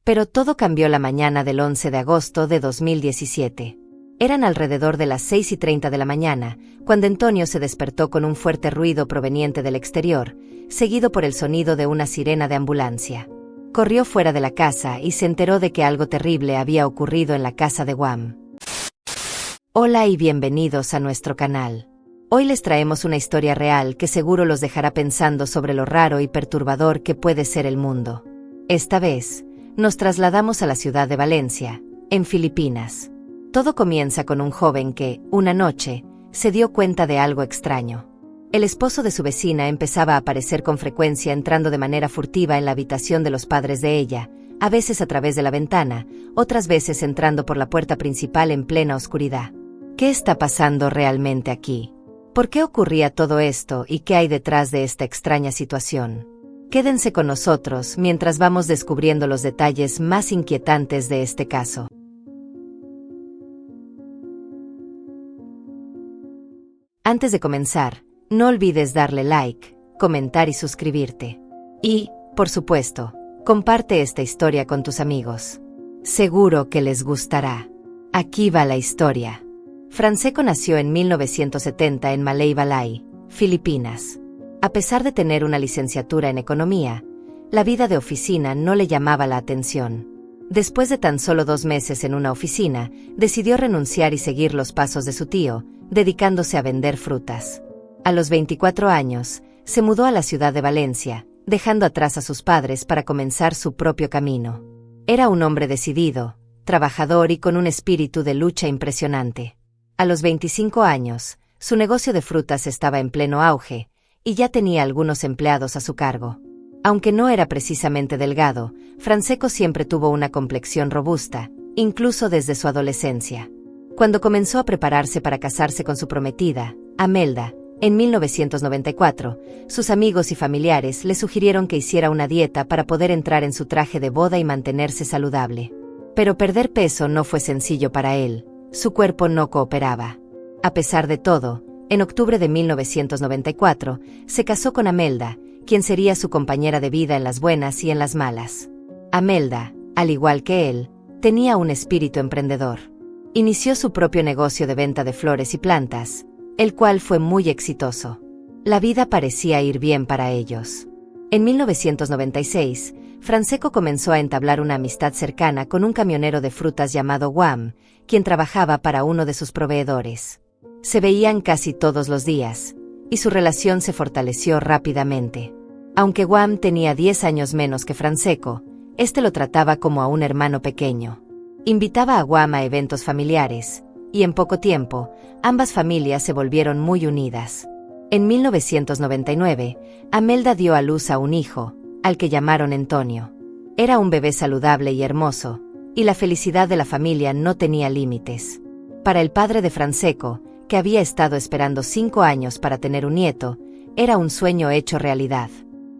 Pero todo cambió la mañana del 11 de agosto de 2017. Eran alrededor de las 6:30 de la mañana, cuando Antonio se despertó con un fuerte ruido proveniente del exterior, seguido por el sonido de una sirena de ambulancia. Corrió fuera de la casa y se enteró de que algo terrible había ocurrido en la casa de Guam. Hola y bienvenidos a nuestro canal. Hoy les traemos una historia real que seguro los dejará pensando sobre lo raro y perturbador que puede ser el mundo. Esta vez, nos trasladamos a la ciudad de Valencia, en Filipinas. Todo comienza con un joven que, una noche, se dio cuenta de algo extraño. El esposo de su vecina empezaba a aparecer con frecuencia entrando de manera furtiva en la habitación de los padres de ella, a veces a través de la ventana, otras veces entrando por la puerta principal en plena oscuridad. ¿Qué está pasando realmente aquí? ¿Por qué ocurría todo esto y qué hay detrás de esta extraña situación? Quédense con nosotros mientras vamos descubriendo los detalles más inquietantes de este caso. Antes de comenzar, no olvides darle like, comentar y suscribirte. Y, por supuesto, comparte esta historia con tus amigos. Seguro que les gustará. Aquí va la historia. Franceco nació en 1970 en Malay Balay, Filipinas. A pesar de tener una licenciatura en economía, la vida de oficina no le llamaba la atención. Después de tan solo 2 meses en una oficina, decidió renunciar y seguir los pasos de su tío, dedicándose a vender frutas. A los 24 años, se mudó a la ciudad de Valencia, dejando atrás a sus padres para comenzar su propio camino. Era un hombre decidido, trabajador y con un espíritu de lucha impresionante. A los 25 años, su negocio de frutas estaba en pleno auge, y ya tenía algunos empleados a su cargo. Aunque no era precisamente delgado, Franceco siempre tuvo una complexión robusta, incluso desde su adolescencia. Cuando comenzó a prepararse para casarse con su prometida, Amelda, en 1994, sus amigos y familiares le sugirieron que hiciera una dieta para poder entrar en su traje de boda y mantenerse saludable. Pero perder peso no fue sencillo para él, su cuerpo no cooperaba. A pesar de todo, en octubre de 1994, se casó con Amelda, quien sería su compañera de vida en las buenas y en las malas. Amelda, al igual que él, tenía un espíritu emprendedor. Inició su propio negocio de venta de flores y plantas, el cual fue muy exitoso. La vida parecía ir bien para ellos. En 1996, Franceco comenzó a entablar una amistad cercana con un camionero de frutas llamado Guam, quien trabajaba para uno de sus proveedores. Se veían casi todos los días, y su relación se fortaleció rápidamente. Aunque Guam tenía 10 años menos que Franceco, este lo trataba como a un hermano pequeño. Invitaba a Guam a eventos familiares, y en poco tiempo, ambas familias se volvieron muy unidas. En 1999, Amelda dio a luz a un hijo, al que llamaron Antonio. Era un bebé saludable y hermoso, y la felicidad de la familia no tenía límites. Para el padre de Franceco, que había estado esperando 5 años para tener un nieto, era un sueño hecho realidad.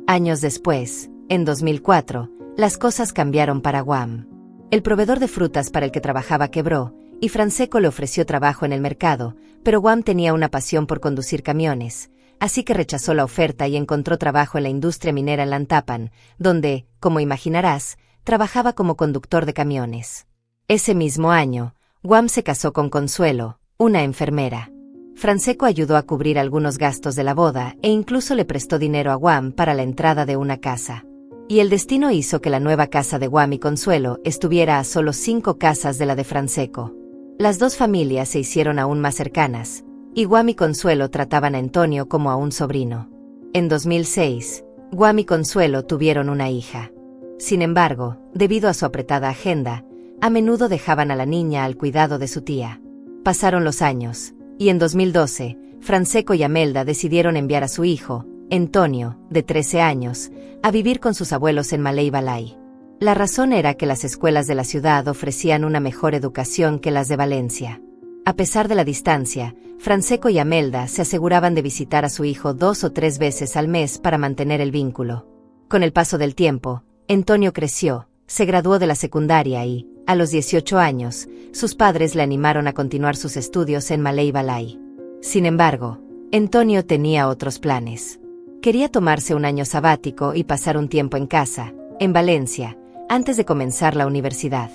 Años después, en 2004, las cosas cambiaron para Guam. El proveedor de frutas para el que trabajaba quebró, y Franceco le ofreció trabajo en el mercado, pero Guam tenía una pasión por conducir camiones, así que rechazó la oferta y encontró trabajo en la industria minera en Lantapan, donde, como imaginarás, trabajaba como conductor de camiones. Ese mismo año, Guam se casó con Consuelo, una enfermera. Franceco ayudó a cubrir algunos gastos de la boda e incluso le prestó dinero a Guam para la entrada de una casa. Y el destino hizo que la nueva casa de Guam y Consuelo estuviera a solo 5 casas de la de Franceco. Las dos familias se hicieron aún más cercanas, y Guam y Consuelo trataban a Antonio como a un sobrino. En 2006, Guam y Consuelo tuvieron una hija. Sin embargo, debido a su apretada agenda, a menudo dejaban a la niña al cuidado de su tía. Pasaron los años, y en 2012, Franceco y Amelda decidieron enviar a su hijo, Antonio, de 13 años, a vivir con sus abuelos en Malay Balay. La razón era que las escuelas de la ciudad ofrecían una mejor educación que las de Valencia. A pesar de la distancia, Franceco y Amelda se aseguraban de visitar a su hijo 2 o 3 veces al mes para mantener el vínculo. Con el paso del tiempo, Antonio creció, se graduó de la secundaria y, a los 18 años, sus padres le animaron a continuar sus estudios en Malay Balay. Sin embargo, Antonio tenía otros planes. Quería tomarse un año sabático y pasar un tiempo en casa, en Valencia, antes de comenzar la universidad.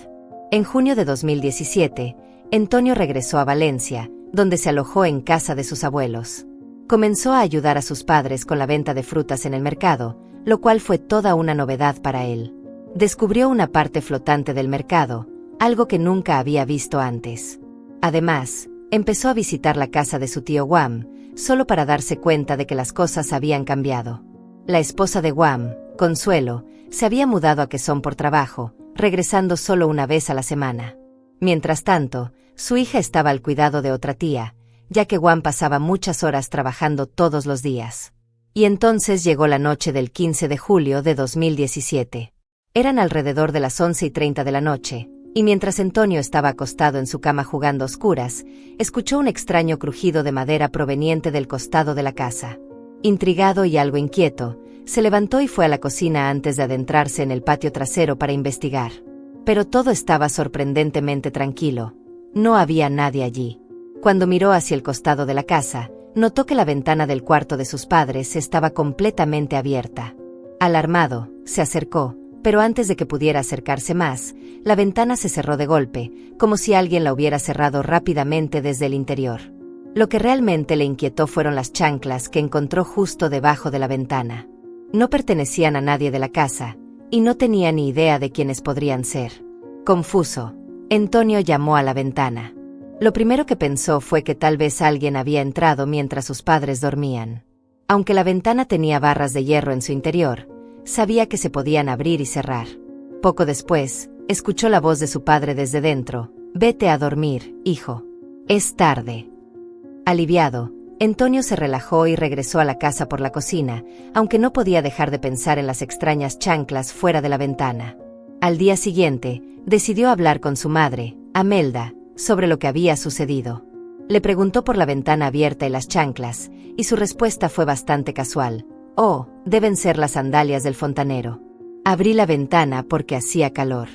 En junio de 2017, Antonio regresó a Valencia, donde se alojó en casa de sus abuelos. Comenzó a ayudar a sus padres con la venta de frutas en el mercado, lo cual fue toda una novedad para él. Descubrió una parte flotante del mercado, algo que nunca había visto antes. Además, empezó a visitar la casa de su tío Guam, solo para darse cuenta de que las cosas habían cambiado. La esposa de Guam, Consuelo, se había mudado a Quezón por trabajo, regresando solo una vez a la semana. Mientras tanto, su hija estaba al cuidado de otra tía, ya que Guam pasaba muchas horas trabajando todos los días. Y entonces llegó la noche del 15 de julio de 2017. Eran alrededor de las 11:30 de la noche, y mientras Antonio estaba acostado en su cama jugando a oscuras, escuchó un extraño crujido de madera proveniente del costado de la casa. Intrigado y algo inquieto, se levantó y fue a la cocina antes de adentrarse en el patio trasero para investigar. Pero todo estaba sorprendentemente tranquilo. No había nadie allí. Cuando miró hacia el costado de la casa, notó que la ventana del cuarto de sus padres estaba completamente abierta. Alarmado, se acercó, pero antes de que pudiera acercarse más, la ventana se cerró de golpe, como si alguien la hubiera cerrado rápidamente desde el interior. Lo que realmente le inquietó fueron las chanclas que encontró justo debajo de la ventana. No pertenecían a nadie de la casa, y no tenía ni idea de quiénes podrían ser. Confuso, Antonio llamó a la ventana. Lo primero que pensó fue que tal vez alguien había entrado mientras sus padres dormían. Aunque la ventana tenía barras de hierro en su interior, sabía que se podían abrir y cerrar. Poco después, escuchó la voz de su padre desde dentro: «Vete a dormir, hijo. Es tarde». Aliviado, Antonio se relajó y regresó a la casa por la cocina, aunque no podía dejar de pensar en las extrañas chanclas fuera de la ventana. Al día siguiente, decidió hablar con su madre, Amelda, sobre lo que había sucedido. Le preguntó por la ventana abierta y las chanclas, y su respuesta fue bastante casual: «Oh, deben ser las sandalias del fontanero. Abrí la ventana porque hacía calor».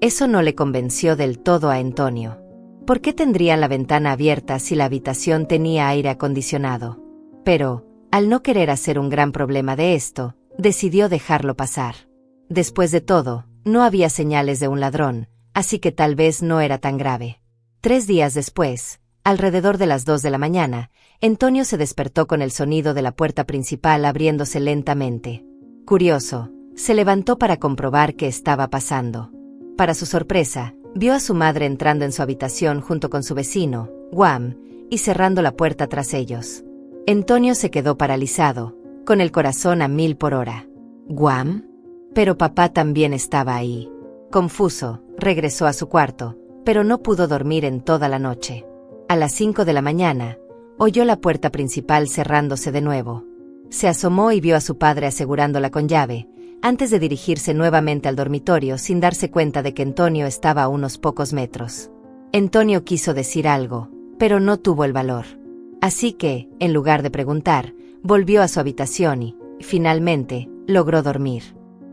Eso no le convenció del todo a Antonio. ¿Por qué tendrían la ventana abierta si la habitación tenía aire acondicionado? Pero, al no querer hacer un gran problema de esto, decidió dejarlo pasar. Después de todo, no había señales de un ladrón, así que tal vez no era tan grave. 3 días después, alrededor de las 2 de la mañana, Antonio se despertó con el sonido de la puerta principal abriéndose lentamente. Curioso, se levantó para comprobar qué estaba pasando. Para su sorpresa, vio a su madre entrando en su habitación junto con su vecino, Guam, y cerrando la puerta tras ellos. Antonio se quedó paralizado, con el corazón a 1000 por hora. ¿Guam? Pero papá también estaba ahí. Confuso, regresó a su cuarto, pero no pudo dormir en toda la noche. A las 5 de la mañana, oyó la puerta principal cerrándose de nuevo. Se asomó y vio a su padre asegurándola con llave, antes de dirigirse nuevamente al dormitorio sin darse cuenta de que Antonio estaba a unos pocos metros. Antonio quiso decir algo, pero no tuvo el valor. Así que, en lugar de preguntar, volvió a su habitación y, finalmente, logró dormir.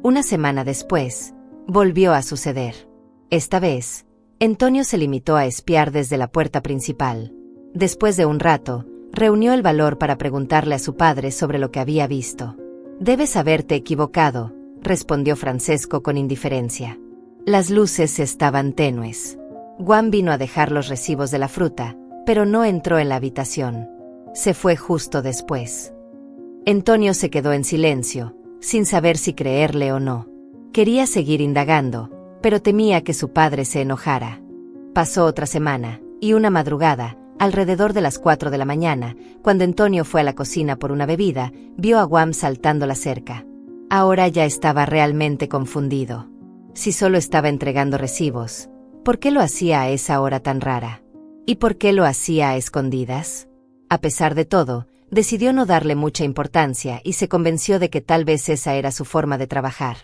Una semana después, volvió a suceder. Esta vez, Antonio se limitó a espiar desde la puerta principal. Después de un rato, reunió el valor para preguntarle a su padre sobre lo que había visto. «Debes haberte equivocado», respondió Francesco con indiferencia. Las luces estaban tenues. Guam vino a dejar los recibos de la fruta, pero no entró en la habitación. Se fue justo después. Antonio se quedó en silencio, sin saber si creerle o no. Quería seguir indagando, pero temía que su padre se enojara. Pasó otra semana, y una madrugada, alrededor de las 4 de la mañana, cuando Antonio fue a la cocina por una bebida, vio a Guam saltando la cerca. Ahora ya estaba realmente confundido. Si solo estaba entregando recibos, ¿por qué lo hacía a esa hora tan rara? ¿Y por qué lo hacía a escondidas? A pesar de todo, decidió no darle mucha importancia y se convenció de que tal vez esa era su forma de trabajar.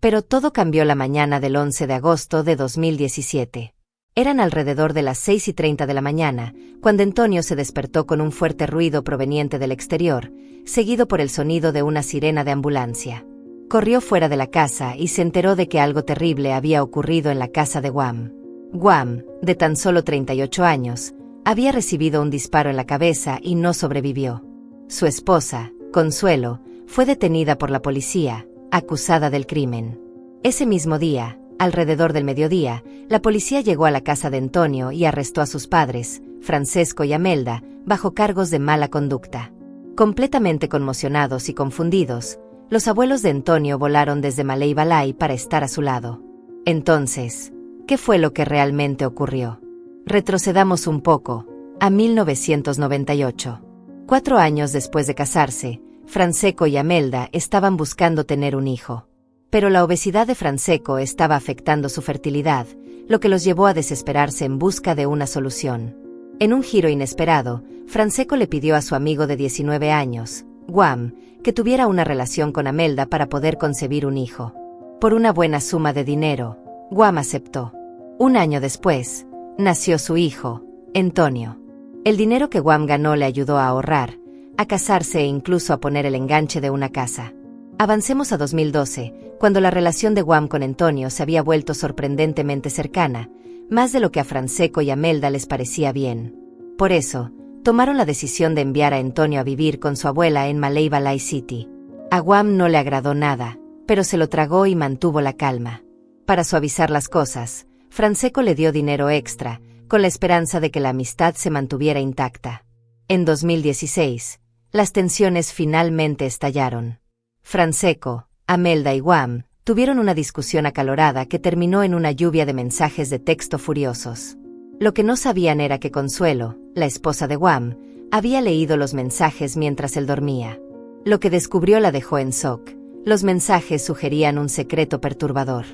Pero todo cambió la mañana del 11 de agosto de 2017. Eran alrededor de las 6:30 de la mañana, cuando Antonio se despertó con un fuerte ruido proveniente del exterior, seguido por el sonido de una sirena de ambulancia. Corrió fuera de la casa y se enteró de que algo terrible había ocurrido en la casa de Guam. Guam, de tan solo 38 años, había recibido un disparo en la cabeza y no sobrevivió. Su esposa, Consuelo, fue detenida por la policía, acusada del crimen. Ese mismo día, alrededor del mediodía, la policía llegó a la casa de Antonio y arrestó a sus padres, Francesco y Amelda, bajo cargos de mala conducta. Completamente conmocionados y confundidos, los abuelos de Antonio volaron desde Malay Balay para estar a su lado. Entonces, ¿qué fue lo que realmente ocurrió? Retrocedamos un poco, a 1998. 4 años después de casarse, Francesco y Amelda estaban buscando tener un hijo. Pero la obesidad de Francesco estaba afectando su fertilidad, lo que los llevó a desesperarse en busca de una solución. En un giro inesperado, Francesco le pidió a su amigo de 19 años, Guam, que tuviera una relación con Amelda para poder concebir un hijo. Por una buena suma de dinero, Guam aceptó. 1 año después, nació su hijo, Antonio. El dinero que Guam ganó le ayudó a ahorrar, a casarse e incluso a poner el enganche de una casa. Avancemos a 2012, cuando la relación de Guam con Antonio se había vuelto sorprendentemente cercana, más de lo que a Francesco y Amelda les parecía bien. Por eso, tomaron la decisión de enviar a Antonio a vivir con su abuela en Malay Balay City. A Guam no le agradó nada, pero se lo tragó y mantuvo la calma. Para suavizar las cosas, Francesco le dio dinero extra, con la esperanza de que la amistad se mantuviera intacta. En 2016, las tensiones finalmente estallaron. Francesco, Amelda y Guam tuvieron una discusión acalorada que terminó en una lluvia de mensajes de texto furiosos. Lo que no sabían era que Consuelo, la esposa de Guam, había leído los mensajes mientras él dormía. Lo que descubrió la dejó en shock. Los mensajes sugerían un secreto perturbador.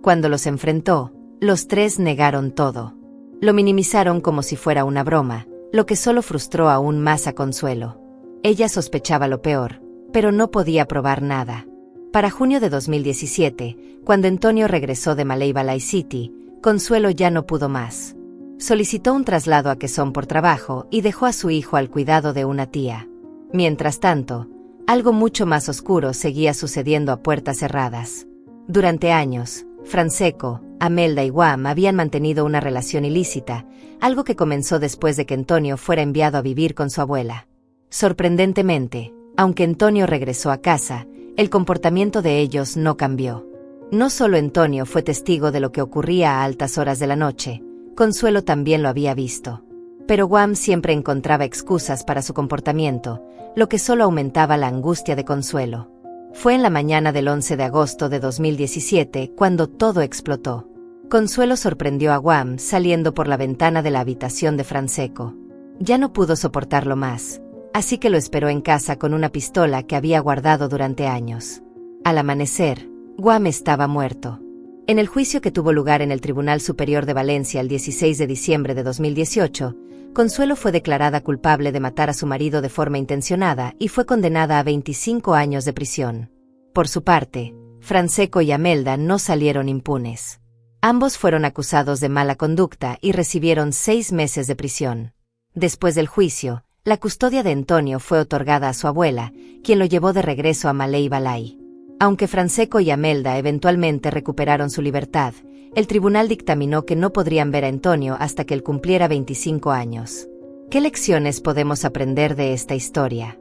Cuando los enfrentó, los tres negaron todo. Lo minimizaron como si fuera una broma, lo que solo frustró aún más a Consuelo. Ella sospechaba lo peor, pero no podía probar nada. Para junio de 2017, cuando Antonio regresó de Malay Balay City, Consuelo ya no pudo más. Solicitó un traslado a Quezón por trabajo y dejó a su hijo al cuidado de una tía. Mientras tanto, algo mucho más oscuro seguía sucediendo a puertas cerradas. Durante años, Francesco, Amelda y Guam habían mantenido una relación ilícita, algo que comenzó después de que Antonio fuera enviado a vivir con su abuela. Sorprendentemente, aunque Antonio regresó a casa, el comportamiento de ellos no cambió. No solo Antonio fue testigo de lo que ocurría a altas horas de la noche, Consuelo también lo había visto. Pero Guam siempre encontraba excusas para su comportamiento, lo que solo aumentaba la angustia de Consuelo. Fue en la mañana del 11 de agosto de 2017 cuando todo explotó. Consuelo sorprendió a Guam saliendo por la ventana de la habitación de Francesco. Ya no pudo soportarlo más, así que lo esperó en casa con una pistola que había guardado durante años. Al amanecer, Guam estaba muerto. En el juicio que tuvo lugar en el Tribunal Superior de Valencia el 16 de diciembre de 2018, Consuelo fue declarada culpable de matar a su marido de forma intencionada y fue condenada a 25 años de prisión. Por su parte, Francesco y Amelda no salieron impunes. Ambos fueron acusados de mala conducta y recibieron 6 meses de prisión. Después del juicio, la custodia de Antonio fue otorgada a su abuela, quien lo llevó de regreso a Malay Balay. Aunque Francesco y Amelda eventualmente recuperaron su libertad, el tribunal dictaminó que no podrían ver a Antonio hasta que él cumpliera 25 años. ¿Qué lecciones podemos aprender de esta historia?